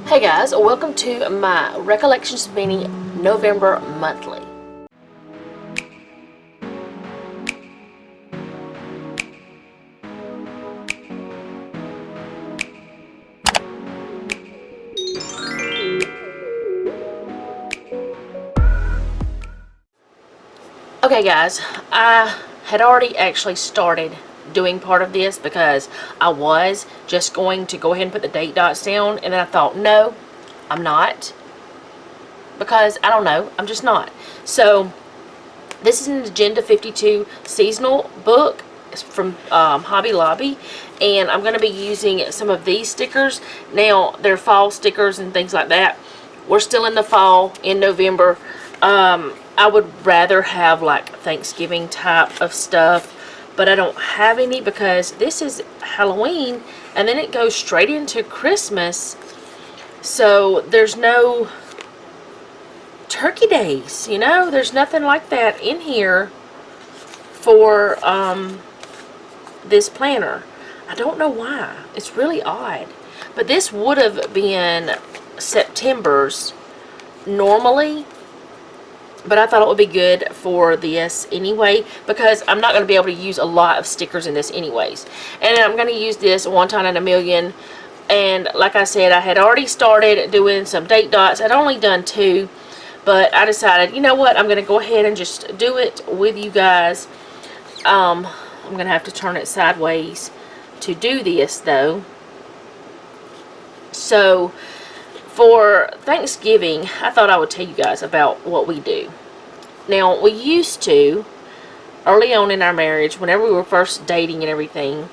Hey guys, welcome to my Recollections Mini November Monthly. Okay guys, I had already actually started doing part of this because I was just going to go ahead and put the date dots down, and then I thought, no, I'm not, because I don't know, I'm just not. So this is an Agenda 52 seasonal book from Hobby Lobby, and I'm going to be using some of these stickers. Now, they're fall stickers and things like that. We're still in the fall, in November. I would rather have like Thanksgiving type of stuff, but I don't have any because this is Halloween, and then it goes straight into Christmas. So there's no turkey days, you know, there's nothing like that in here for this planner. I don't know why. It's really odd. But this would have been September's normally, but I thought it would be good for this anyway because I'm not going to be able to use a lot of stickers in this anyways. And I'm going to use this one time in a million. And like I said, I had already started doing some date dots. I'd only done 2. But I decided, you know what, I'm going to go ahead and just do it with you guys. I'm going to have to turn it sideways to do this, though. So, for Thanksgiving, I thought I would tell you guys about what we do. Now, we used to, early on in our marriage, whenever we were first dating and everything,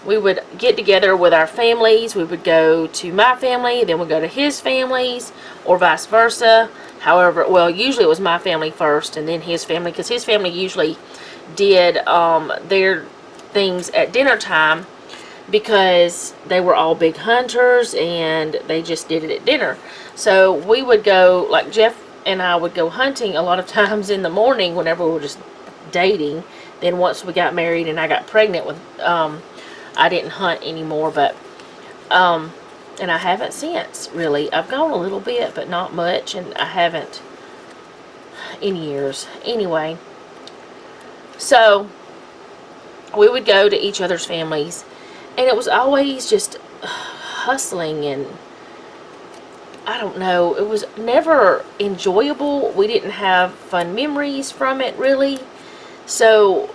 we would get together with our families. We would go to my family, then we'd go to his families, or vice versa. However, well, usually it was my family first and then his family, because his family usually did their things at dinner time because they were all big hunters and they just did it at dinner. So we would go, like Jeff and I would go hunting a lot of times in the morning whenever we were just dating. Then once we got married and I got pregnant with, I didn't hunt anymore, but and I haven't since, really. I've gone a little bit, but not much, and I haven't in years. Anyway, so we would go to each other's families, and it was always just hustling, and I don't know, it was never enjoyable. We didn't have fun memories from it, really. So,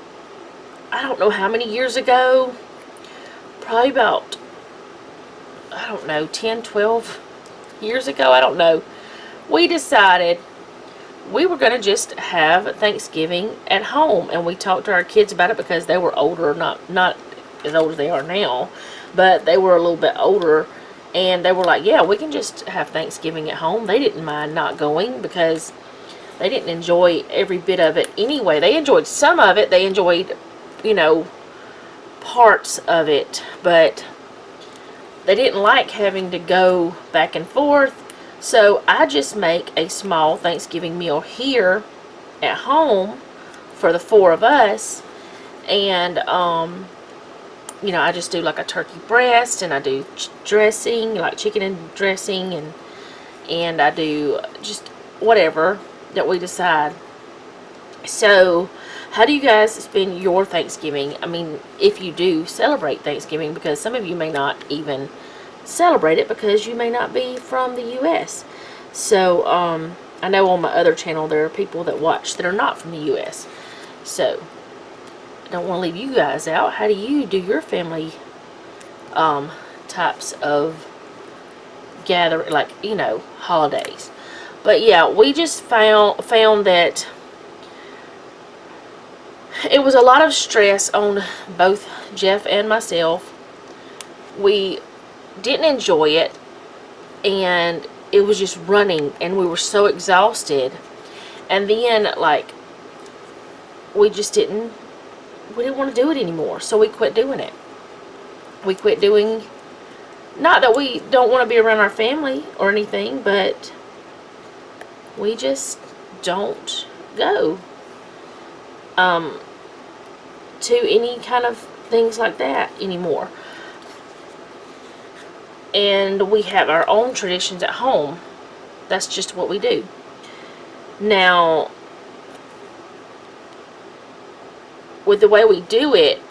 I don't know how many years ago, probably about, I don't know, 10, 12 years ago, I don't know, we decided we were going to just have Thanksgiving at home. And we talked to our kids about it because they were older, not as old as they are now, but they were a little bit older. And they were like, yeah, we can just have Thanksgiving at home. They didn't mind not going because they didn't enjoy every bit of it anyway. They enjoyed some of it. They enjoyed, you know, parts of it, but they didn't like having to go back and forth. So I just make a small Thanksgiving meal here at home for the 4 of us. And, you know, I just do like a turkey breast, and I do dressing, like chicken and dressing, and I do just whatever that we decide. So, how do you guys spend your Thanksgiving? I mean, if you do celebrate Thanksgiving, because some of you may not even celebrate it because you may not be from the U.S. So, I know on my other channel there are people that watch that are not from the U.S. So, I don't want to leave you guys out. How do you do your family types of gather, like, you know, holidays? But yeah, we just found that it was a lot of stress on both Jeff and myself. We didn't enjoy it, and it was just running, and we were so exhausted. And then, like, we didn't want to do it anymore, so we quit doing it. We quit doing, not that we don't want to be around our family or anything, but we just don't go to any kind of things like that anymore. And we have our own traditions at home. That's just what we do. Now, with the way we do it,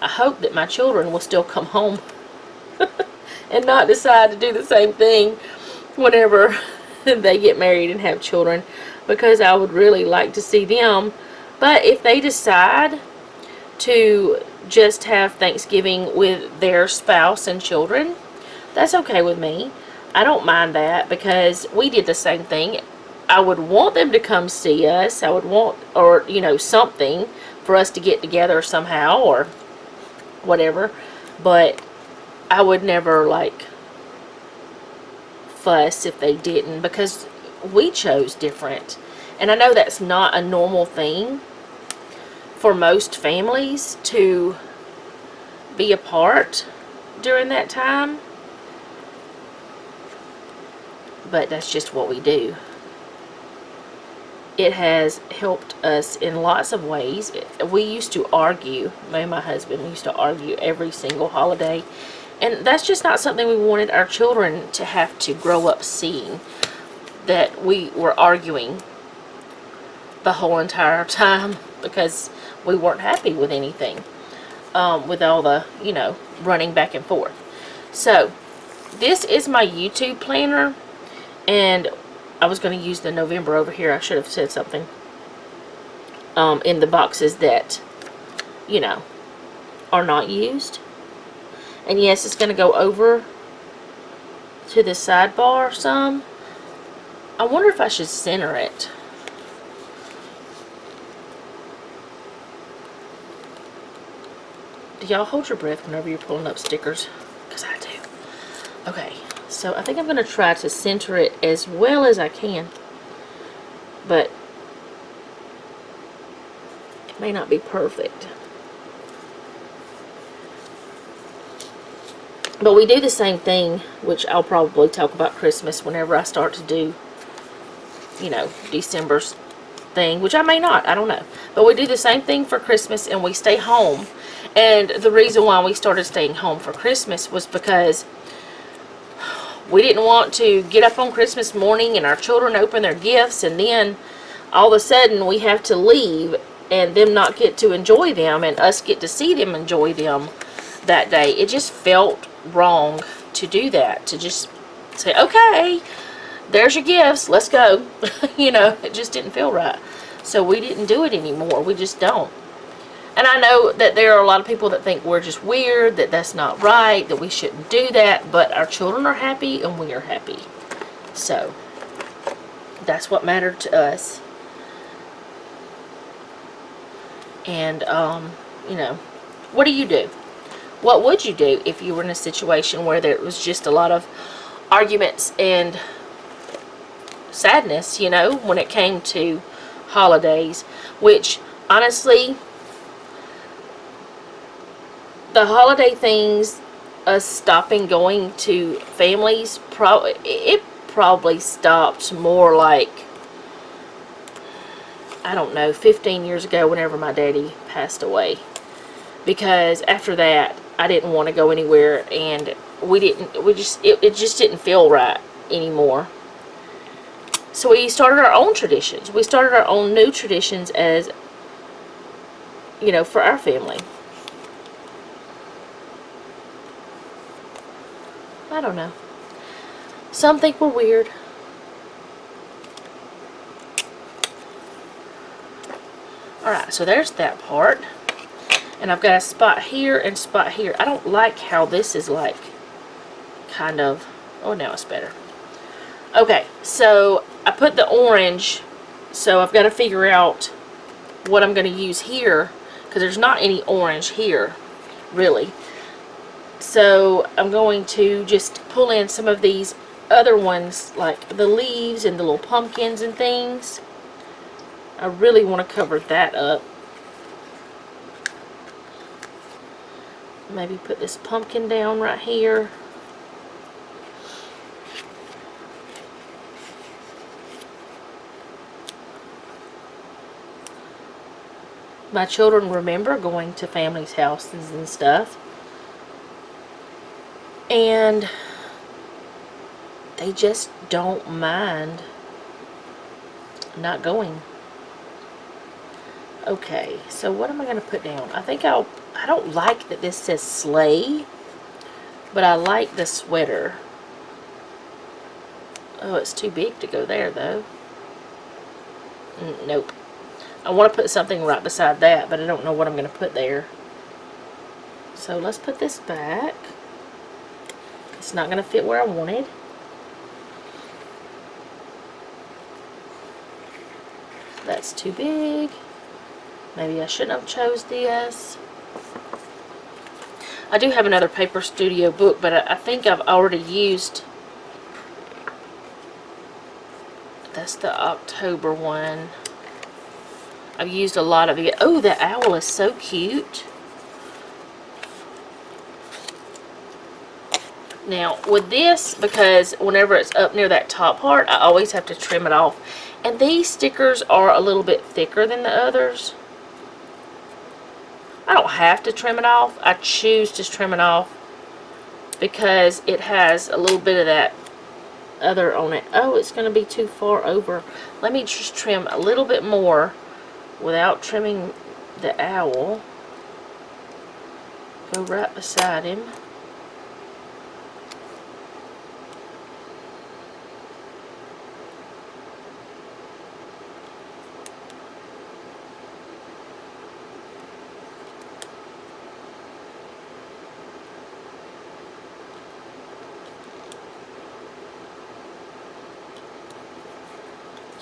I hope that my children will still come home and not decide to do the same thing whenever they get married and have children, because I would really like to see them. But if they decide to just have Thanksgiving with their spouse and children, that's okay with me. I don't mind that, because we did the same thing. I would want them to come see us. I would want, or, you know, something for us to get together somehow or whatever. But I would never, like, fuss if they didn't, because we chose different. And I know that's not a normal thing for most families to be apart during that time, but that's just what we do. It has helped us in lots of ways. We used to argue, me and my husband, we used to argue every single holiday, and that's just not something we wanted our children to have to grow up seeing, that we were arguing the whole entire time because we weren't happy with anything, with all the, you know, running back and forth. So this is my YouTube planner, and I was going to use the November over here. I should have said something in the boxes that, you know, are not used. And yes, it's going to go over to the sidebar some. I wonder if I should center it. Do y'all hold your breath whenever you're pulling up stickers? Because I do. Okay, so I think I'm going to try to center it as well as I can. But it may not be perfect. But we do the same thing, which I'll probably talk about Christmas whenever I start to do, you know, December's thing, which I may not, I don't know. But we do the same thing for Christmas, and we stay home. And the reason why we started staying home for Christmas was because we didn't want to get up on Christmas morning and our children open their gifts, and then all of a sudden we have to leave and them not get to enjoy them and us get to see them enjoy them that day. It just felt wrong to do that, to just say, okay, there's your gifts, let's go. You know, it just didn't feel right. So we didn't do it anymore. We just don't. And I know that there are a lot of people that think we're just weird, that that's not right, that we shouldn't do that, but our children are happy and we are happy. So that's what mattered to us. And, you know, what do you do? What would you do if you were in a situation where there was just a lot of arguments and sadness, you know, when it came to holidays? Which, honestly, the holiday things, us stopping going to families, it probably stopped more like, I don't know, 15 years ago whenever my daddy passed away. Because after that, I didn't want to go anywhere, and it just didn't feel right anymore. So we started our own traditions. We started our own new traditions as, you know, for our family. I don't know. Some think we're weird. Alright, so there's that part. And I've got a spot here and spot here. I don't like how this is like kind of, oh, now it's better. Okay, so I put the orange, so I've got to figure out what I'm going to use here, because there's not any orange here, really. So I'm going to just pull in some of these other ones, like the leaves and the little pumpkins and things. I really want to cover that up. Maybe put this pumpkin down right here. My children remember going to families' houses and stuff. And they just don't mind not going. Okay, so what am I going to put down? I don't like that this says sleigh, but I like the sweater. Oh, it's too big to go there, though. Nope. I want to put something right beside that, but I don't know what I'm going to put there. So let's put this back. It's not going to fit where I wanted. That's too big. Maybe I shouldn't have chose this. I do have another Paper Studio book, but I think I've already used... That's the October one. I've used a lot of it. Oh, the owl is so cute. Now, with this, because whenever it's up near that top part, I always have to trim it off. And these stickers are a little bit thicker than the others. I don't have to trim it off. I choose to trim it off because it has a little bit of that other on it. Oh, it's going to be too far over. Let me just trim a little bit more without trimming the owl. Go right beside him.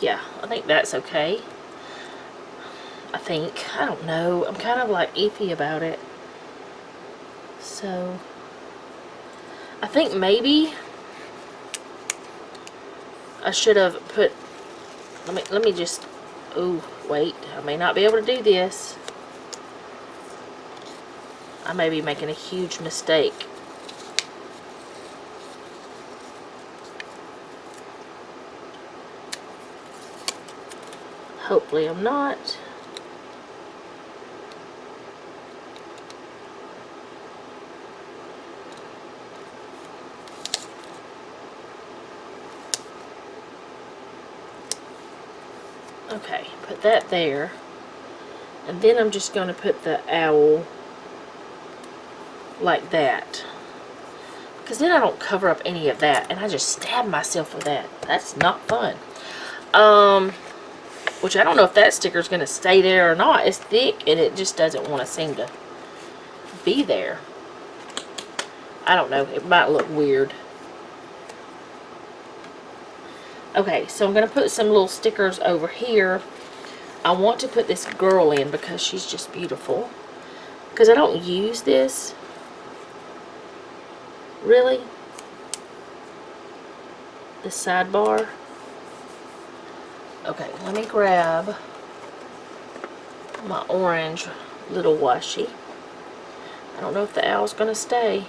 Yeah, I think that's okay. I don't know. I'm kind of like iffy about it. So, I think maybe I should have put, let me just, oh, wait. I may not be able to do this. I may be making a huge mistake. Hopefully I'm not. Okay, put that there. And then I'm just going to put the owl like that. Because then I don't cover up any of that. And I just stab myself with that. That's not fun. Which I don't know if that sticker is going to stay there or not. It's thick and it just doesn't want to seem to be there. I don't know. It might look weird. Okay, so I'm going to put some little stickers over here. I want to put this girl in because she's just beautiful. Because I don't use this. Really? The sidebar. Okay, let me grab my orange little washi. I don't know if the owl's going to stay.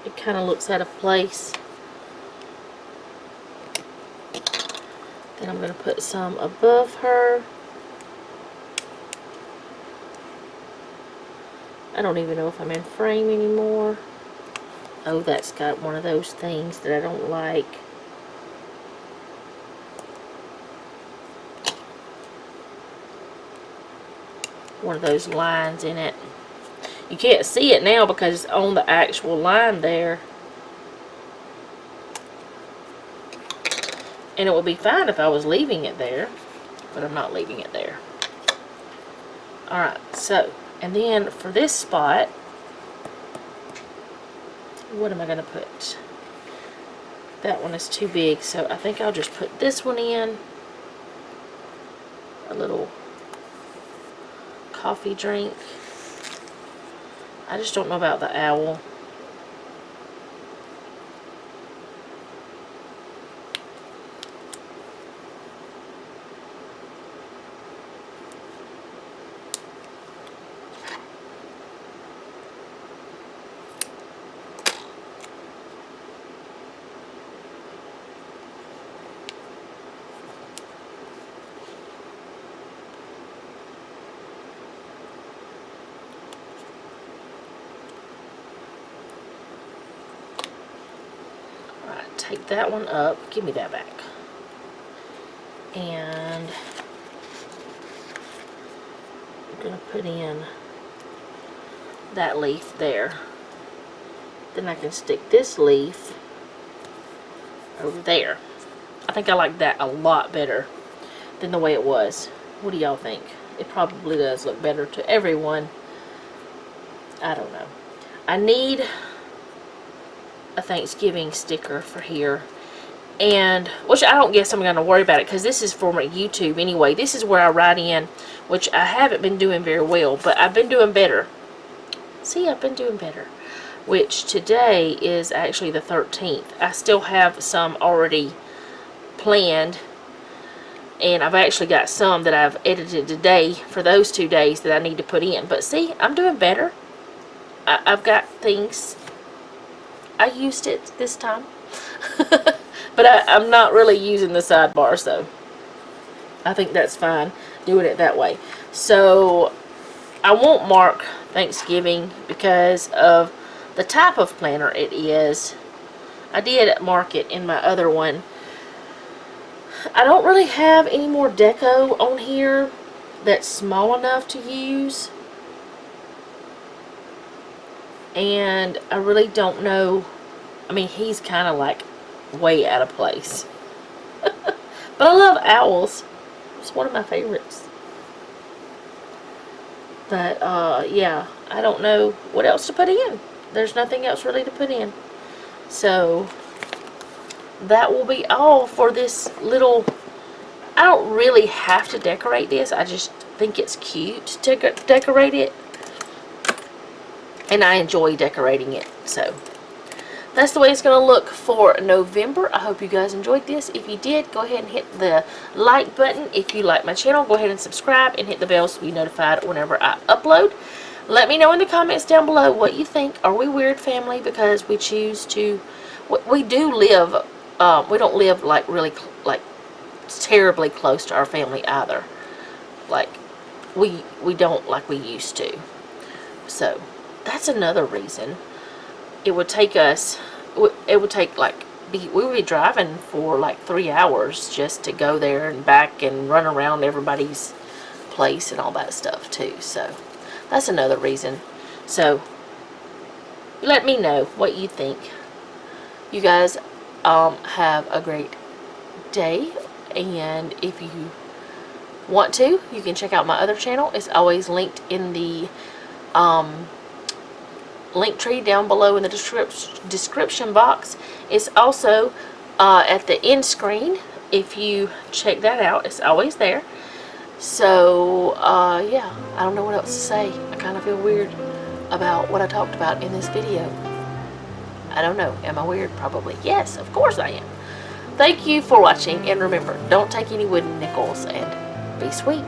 It kind of looks out of place. Then I'm going to put some above her. I don't even know if I'm in frame anymore. Oh, that's got one of those things that I don't like. One of those lines in it. You can't see it now because it's on the actual line there. And it would be fine if I was leaving it there. But I'm not leaving it there. Alright, so, and then for this spot, what am I going to put? That one is too big, so I think I'll just put this one in. A little coffee drink. I just don't know about the owl. take that one up. Give me that back. And I'm going to put in that leaf there. Then I can stick this leaf over there. I think I like that a lot better than the way it was. What do y'all think? It probably does look better to everyone. I don't know. I need a Thanksgiving sticker for here. And, which I don't guess I'm going to worry about it because this is for my YouTube anyway. This is where I write in, which I haven't been doing very well, but I've been doing better. See, I've been doing better. Which today is actually the 13th. I still have some already planned. And I've actually got some that I've edited today for those 2 days that I need to put in. But see, I'm doing better. I've got things. I used it this time. But I'm not really using the sidebar, so I think that's fine doing it that way. So I won't mark Thanksgiving because of the type of planner it is. I did mark it in my other one. I don't really have any more deco on here that's small enough to use. And I really don't know. I mean, he's kind of like way out of place. But I love owls. It's one of my favorites. But, yeah, I don't know what else to put in. There's nothing else really to put in. So, that will be all for this little... I don't really have to decorate this. I just think it's cute to decorate it. And I enjoy decorating it. So, that's the way it's going to look for November. I hope you guys enjoyed this. If you did, go ahead and hit the like button. If you like my channel, go ahead and subscribe and hit the bell to be notified whenever I upload. Let me know in the comments down below what you think. Are we weird family because we choose to... We do live... we don't live like really like terribly close to our family either. Like we don't like we used to. So that's another reason. It would take us, it would take like, we would be driving for like 3 hours just to go there and back and run around everybody's place and all that stuff too. So that's another reason. So let me know what you think. You guys have a great day, and if you want to, you can check out my other channel. It's always linked in the link tree down below in the description box. It's also at the end screen. If you check that out, it's always there. So yeah, I don't know what else to say. I kind of feel weird about what I talked about in this video. I don't know. Am I weird? Probably. Yes, of course I am. Thank you for watching, and remember, don't take any wooden nickels, and be sweet.